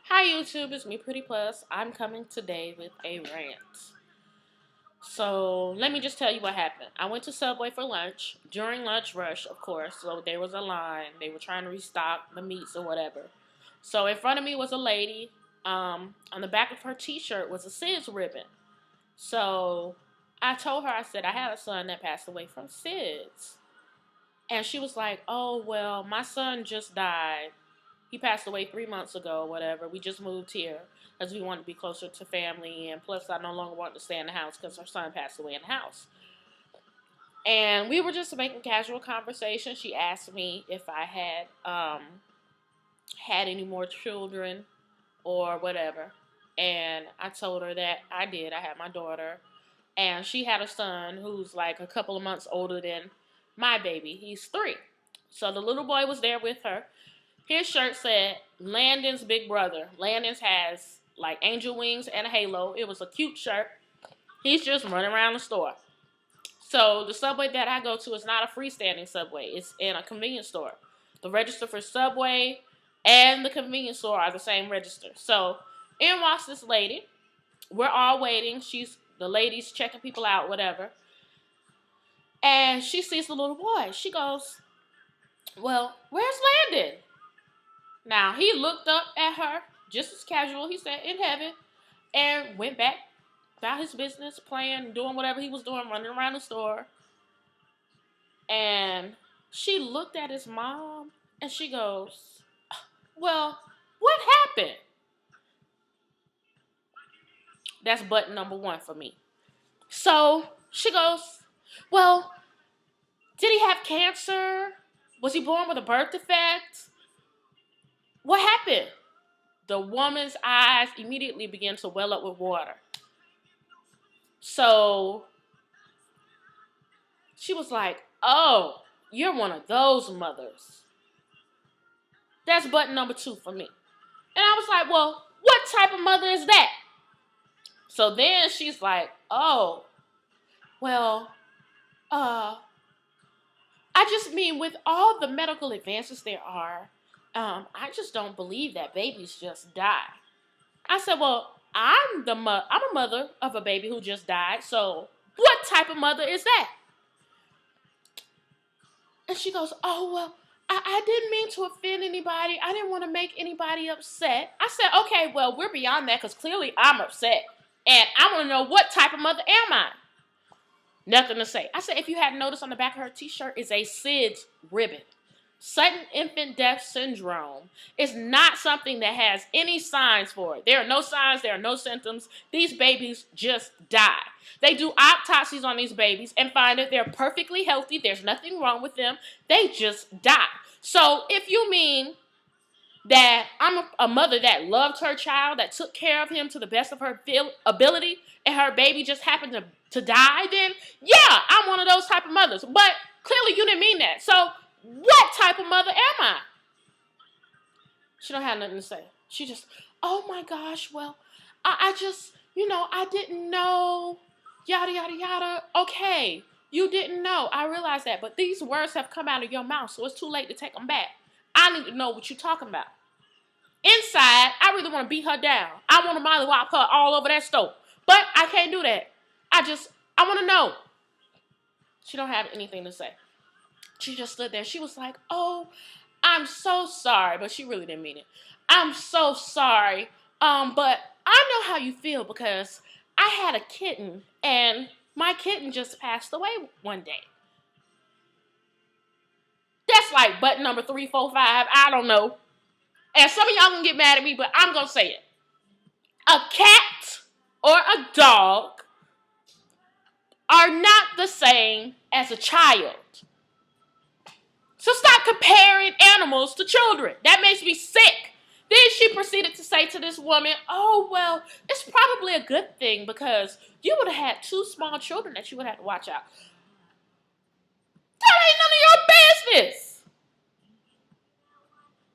Hi YouTube, it's me Pretty Plus. I'm coming today with a rant. So let me just tell you what happened. I went to Subway for lunch. During lunch rush, of course, so there was a line. They were trying to restock the meats or whatever. So in front of me was a lady. On the back of her t-shirt was a SIDS ribbon. So I told her, I said, I had a son that passed away from SIDS. And she was like, oh, well, my son just died. He passed away 3 months ago, or whatever. We just moved here because we wanted to be closer to family, and plus I no longer wanted to stay in the house because her son passed away in the house. And we were just making casual conversation. She asked me if I had any more children or whatever, and I told her that I did. I had my daughter, and she had a son who's like a couple of months older than my baby. He's 3. So the little boy was there with her. His shirt said Landon's big brother. Landon's has like angel wings and a halo. It was a cute shirt. He's just running around the store. So the Subway that I go to is not a freestanding Subway. It's in a convenience store. The register for Subway and the convenience store are the same register. So in walks this lady. We're all waiting. The lady's checking people out, whatever. And she sees the little boy. She goes, well, where's Landon? Now, he looked up at her, just as casual, he said, in heaven, and went back about his business, playing, doing whatever he was doing, running around the store. And she looked at his mom, and she goes, well, what happened? That's button number 1 for me. So, she goes, well, did he have cancer? Was he born with a birth defect? What happened? The woman's eyes immediately began to well up with water. So she was like, oh, you're one of those mothers. That's button number 2 for me. And I was like, well, what type of mother is that? So then she's like, oh, well, I just mean with all the medical advances there are, I just don't believe that babies just die. I said, well, I'm a mother of a baby who just died, so what type of mother is that? And she goes, oh, well, I didn't mean to offend anybody. I didn't want to make anybody upset. I said, okay, well, we're beyond that because clearly I'm upset. And I want to know what type of mother am I? Nothing to say. I said, if you hadn't noticed, on the back of her t-shirt is a SIDS ribbon. Sudden infant death syndrome is not something that has any signs for it. There are no signs. There are no symptoms. These babies just die. They do autopsies on these babies and find that they're perfectly healthy. There's nothing wrong with them. They just die. So if you mean that I'm a mother that loved her child, that took care of him to the best of her ability, and her baby just happened to die, then yeah, I'm one of those type of mothers. But clearly you didn't mean that. So what type of mother am I? She don't have nothing to say. She just, oh my gosh, well, I just, I didn't know, yada, yada, yada. Okay, you didn't know. I realize that. But these words have come out of your mouth, so it's too late to take them back. I need to know what you're talking about. Inside, I really want to beat her down. I want to mollywop her all over that stove. But I can't do that. I want to know. She don't have anything to say. She just stood there. She was like, oh, I'm so sorry. But she really didn't mean it. I'm so sorry. But I know how you feel because I had a kitten and my kitten just passed away one day. That's like button number 3, 4, 5. I don't know. And some of y'all can get mad at me, but I'm going to say it. A cat or a dog are not the same as a child. So stop comparing animals to children. That makes me sick. Then she proceeded to say to this woman, oh, well, it's probably a good thing because you would have had 2 small children that you would have to watch out. That ain't none of your business.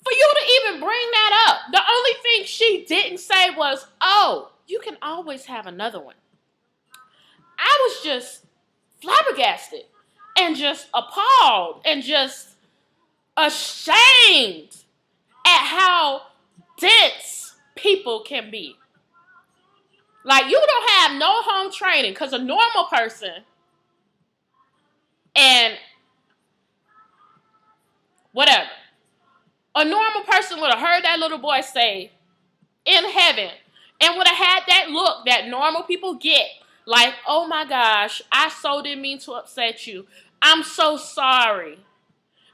For you to even bring that up, the only thing she didn't say was, oh, you can always have another one. I was just flabbergasted and just appalled and just ashamed at how dense people people can be. Like, you don't have no home training because a normal person and whatever. A normal person would have heard that little boy say, in heaven, and would have had that look that normal people get. Like, oh my gosh, I so didn't mean to upset you. I'm so sorry.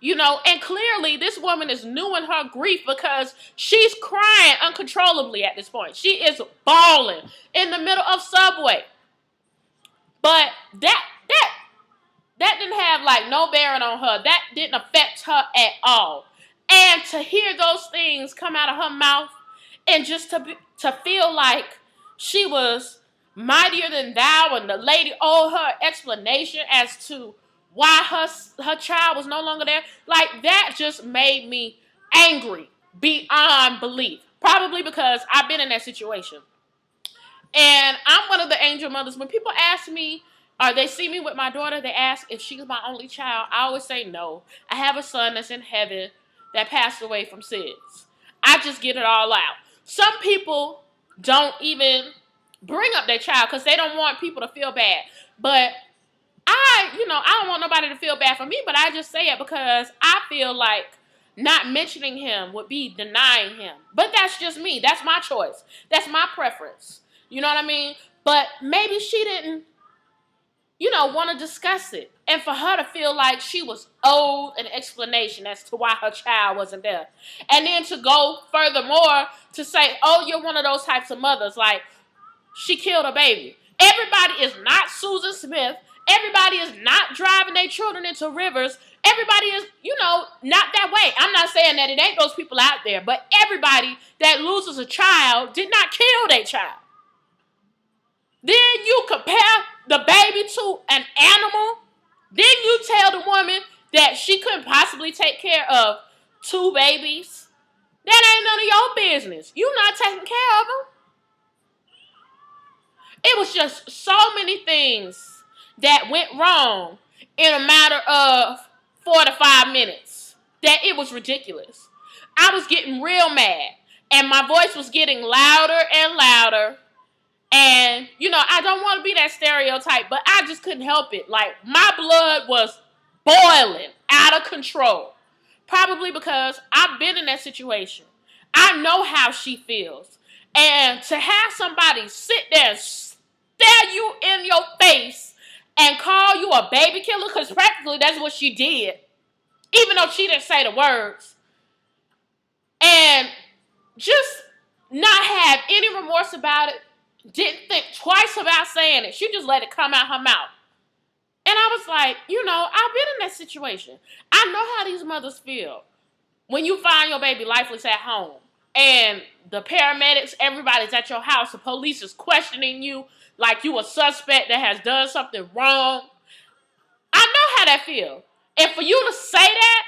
And clearly this woman is new in her grief because she's crying uncontrollably at this point. She is bawling in the middle of Subway. But that didn't have like no bearing on her. That didn't affect her at all. And to hear those things come out of her mouth and just to feel like she was mightier than thou and the lady owed her explanation as to why her child was no longer there, like that just made me angry beyond belief. Probably because I've been in that situation. And I'm one of the angel mothers. When people ask me, or they see me with my daughter, they ask if she's my only child. I always say no. I have a son that's in heaven that passed away from SIDS. I just get it all out. Some people don't even bring up their child because they don't want people to feel bad. But I don't want nobody to feel bad for me, but I just say it because I feel like not mentioning him would be denying him. But that's just me. That's my choice. That's my preference. You know what I mean? But maybe she didn't, want to discuss it. And for her to feel like she was owed an explanation as to why her child wasn't there. And then to go furthermore to say, oh, you're one of those types of mothers. Like, she killed a baby. Everybody is not Susan Smith. Everybody is not driving their children into rivers. Everybody is, not that way. I'm not saying that it ain't those people out there. But everybody that loses a child did not kill their child. Then you compare the baby to an animal. Then you tell the woman that she couldn't possibly take care of 2 babies. That ain't none of your business. You're not taking care of them. It was just so many things that went wrong in a matter of 4 to 5 minutes that it was ridiculous. I was getting real mad and my voice was getting louder and louder. And, I don't want to be that stereotype, but I just couldn't help it. Like, my blood was boiling out of control. Probably because I've been in that situation. I know how she feels. And to have somebody sit there and stare you in your face and call you a baby killer, because practically that's what she did, even though she didn't say the words, and just not have any remorse about it, didn't think twice about saying it. She just let it come out her mouth. And I was like, I've been in that situation. I know how these mothers feel when you find your baby lifeless at home and the paramedics, everybody's at your house, the police is questioning you like you a suspect that has done something wrong. I know how that feels. And for you to say that,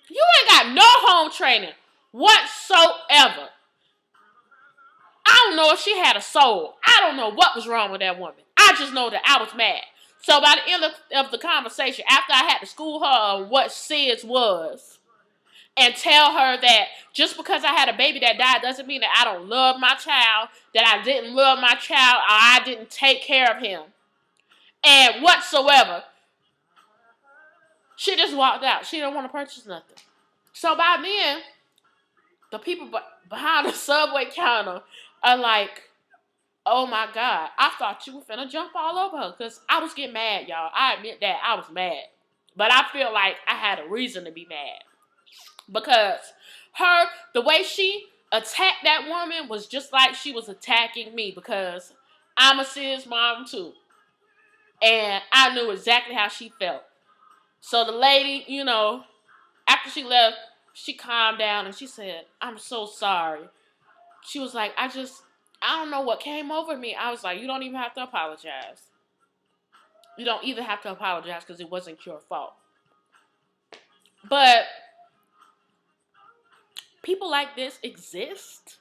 you ain't got no home training whatsoever. I don't know if she had a soul. I don't know what was wrong with that woman. I just know that I was mad. So by the end of the conversation, after I had to school her on what SIDS was and tell her that just because I had a baby that died doesn't mean that I don't love my child, that I didn't love my child, or I didn't take care of him, and whatsoever, she just walked out. She didn't want to purchase nothing. So by then, the people behind the Subway counter are like, oh my God, I thought you were finna jump all over her because I was getting mad, y'all. I admit that I was mad. But I feel like I had a reason to be mad. Because the way she attacked that woman was just like she was attacking me because I'm a SIDS mom too. And I knew exactly how she felt. So the lady, after she left, she calmed down and she said, I'm so sorry. She was like, I don't know what came over me. I was like, you don't even have to apologize. You don't even have to apologize because it wasn't your fault. But people like this exist.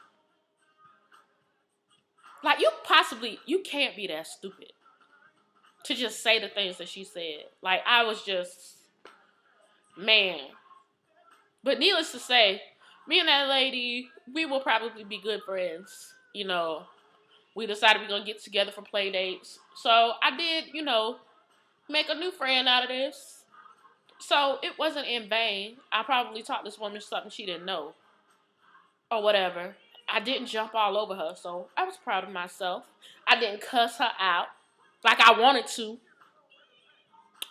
Like, you can't be that stupid to just say the things that she said. Like, I was just, man. But needless to say, Me and that lady, we will probably be good friends. We decided we're going to get together for play dates. So I did, make a new friend out of this. So it wasn't in vain. I probably taught this woman something she didn't know or whatever. I didn't jump all over her, so I was proud of myself. I didn't cuss her out like I wanted to,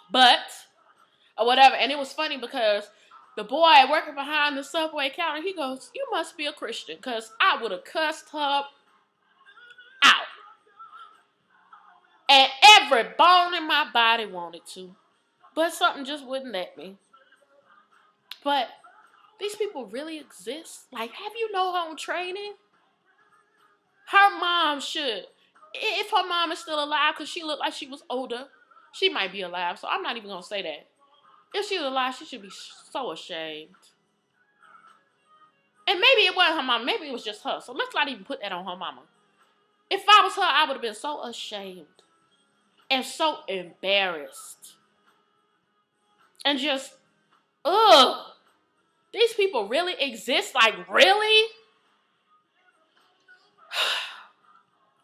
but or whatever. And it was funny because the boy working behind the subway counter, he goes, "You must be a Christian," because I would have cussed her out. And every bone in my body wanted to. But something just wouldn't let me. But these people really exist. Like, have you no home training? Her mom should. If her mom is still alive, because she looked like she was older, she might be alive, so I'm not even going to say that. If she was alive, she should be so ashamed. And maybe it wasn't her mama. Maybe it was just her. So let's not even put that on her mama. If I was her, I would have been so ashamed and so embarrassed. And just, ugh. These people really exist? Like, really?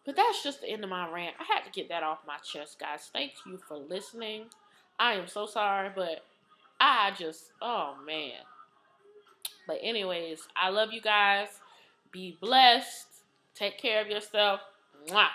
But that's just the end of my rant. I had to get that off my chest, guys. Thank you for listening. I am so sorry, but oh man. But anyways, I love you guys. Be blessed. Take care of yourself. Mwah.